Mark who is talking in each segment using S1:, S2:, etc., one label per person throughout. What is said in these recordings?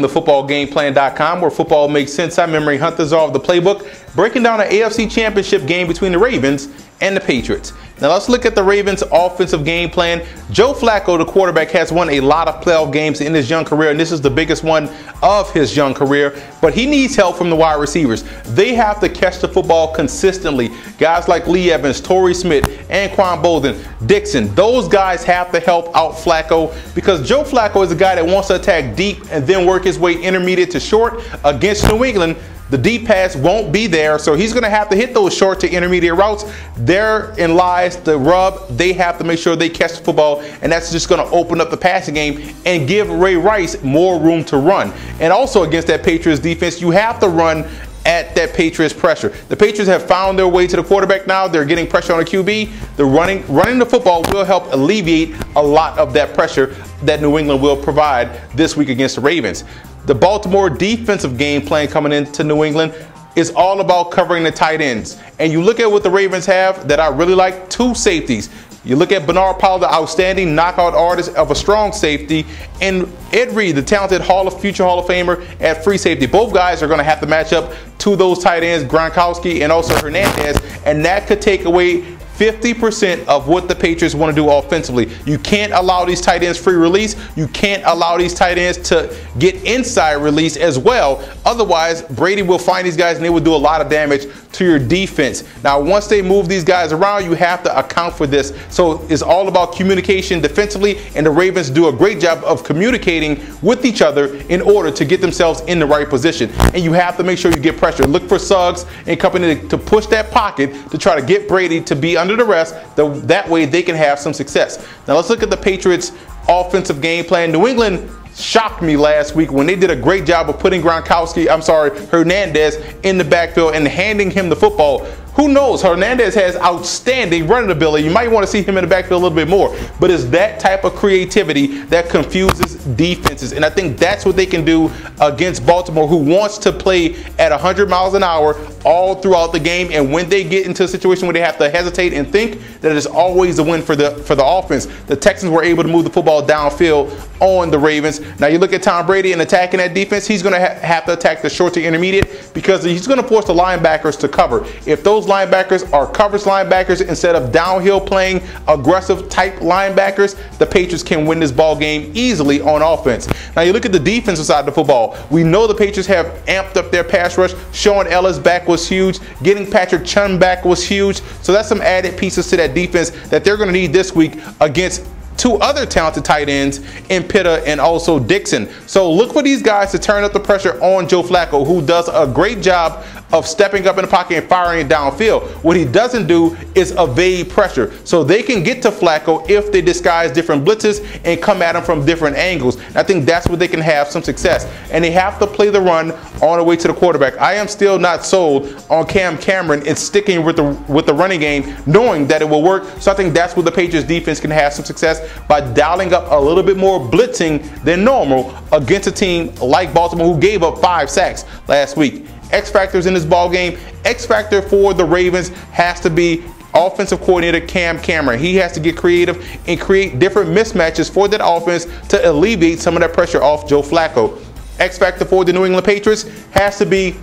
S1: to footballgameplan.com, where football makes sense. I'm Memory Hunters off the playbook, breaking down an AFC championship game between the Ravens and the Patriots. Now let's look at the Ravens' offensive game plan. Joe Flacco, the quarterback, has won a lot of playoff games in his young career, and this is the biggest one of his young career, but he needs help from the wide receivers. They have to catch the football consistently. Guys like Lee Evans, Torrey Smith, Anquan Bolden, Dixon, those guys have to help out Flacco, because Joe Flacco is a guy that wants to attack deep and then work his way intermediate to short. Against New England, the deep pass won't be there, so he's going to have to hit those short to intermediate routes. Therein lies the rub. They have to make sure they catch the football, and that's just going to open up the passing game and give Ray Rice more room to run. And also against that Patriots defense, you have to run at that Patriots pressure. The Patriots have found their way to the quarterback now. They're getting pressure on the QB. The running the football will help alleviate a lot of that pressure that New England will provide this week against the Ravens. The Baltimore defensive game plan coming into New England is all about covering the tight ends. And you look at what the Ravens have that I really like: two safeties. You look at Bernard Powell, the outstanding knockout artist of a strong safety, and Ed Reed, the talented future Hall of Famer at free safety. Both guys are going to have to match up to those tight ends, Gronkowski and also Hernandez, and that could take away 50% of what the Patriots want to do offensively. You can't allow these tight ends free release. You can't allow these tight ends to get inside release as well. Otherwise, Brady will find these guys and they will do a lot of damage to your defense. Now, once they move these guys around, you have to account for this. So it's all about communication defensively, and the Ravens do a great job of communicating with each other in order to get themselves in the right position. And you have to make sure you get pressure. Look for Suggs and company to push that pocket to try to get Brady to be under the rest. That way they can have some success. Now let's look at the Patriots' offensive game plan. New England shocked me last week when they did a great job of putting Hernandez in the backfield and handing him the football. Who knows? Hernandez has outstanding running ability. You might want to see him in the backfield a little bit more. But it's that type of creativity that confuses defenses. And I think that's what they can do against Baltimore, who wants to play at 100 miles an hour all throughout the game. And when they get into a situation where they have to hesitate and think, that it's always a win for the offense. The Texans were able to move the football downfield on the Ravens. Now you look at Tom Brady and attacking that defense, he's going to have to attack the short to intermediate, because he's going to force the linebackers to cover. If those linebackers are coverage linebackers instead of downhill playing aggressive type linebackers, the Patriots can win this ball game easily on offense. Now you look at the defensive side of the football. We know the Patriots have amped up their pass rush. Sean Ellis back was huge. Getting Patrick Chung back was huge. So that's some added pieces to that defense that they're going to need this week against two other talented tight ends in Pitta and also Dixon. So look for these guys to turn up the pressure on Joe Flacco, who does a great job of stepping up in the pocket and firing it downfield. What he doesn't do is evade pressure. So they can get to Flacco if they disguise different blitzes and come at him from different angles. And I think that's where they can have some success. And they have to play the run on the way to the quarterback. I am still not sold on Cam Cameron and sticking with the running game, knowing that it will work. So I think that's where the Patriots defense can have some success, by dialing up a little bit more blitzing than normal against a team like Baltimore, who gave up 5 sacks last week. X factors in this ball game. X factor for the Ravens has to be offensive coordinator Cam Cameron. He has to get creative and create different mismatches for that offense to alleviate some of that pressure off Joe Flacco. X factor for the New England Patriots has to be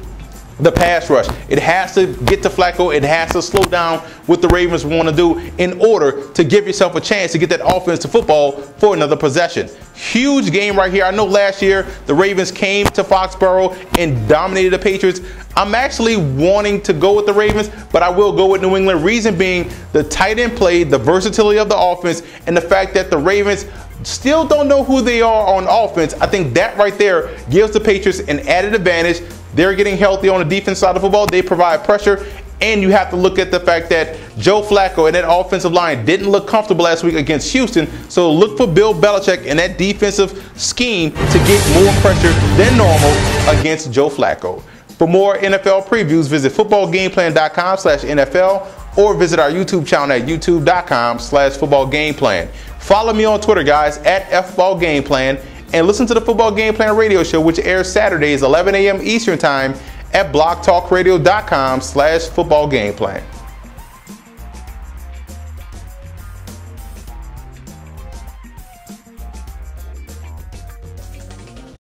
S1: the pass rush. It has to get to Flacco. It has to slow down what the Ravens want to do in order to give yourself a chance to get that offense to football for another possession. Huge game right here. I know last year the Ravens came to Foxborough and dominated the Patriots. I'm actually wanting to go with the Ravens, but I will go with New England. Reason being the tight end play, the versatility of the offense, and the fact that the Ravens still don't know who they are on offense. I think that right there gives the Patriots an added advantage. They're getting healthy on the defense side of the football. They provide pressure. And you have to look at the fact that Joe Flacco and that offensive line didn't look comfortable last week against Houston. So look for Bill Belichick and that defensive scheme to get more pressure than normal against Joe Flacco. For more NFL previews, visit footballgameplan.com/NFL or visit our YouTube channel at youtube.com/footballgameplan. Follow me on Twitter, guys, at FBallGamePlan, and listen to the Football Game Plan radio show, which airs Saturdays 11 a.m. Eastern Time at blogtalkradio.com/footballgameplan.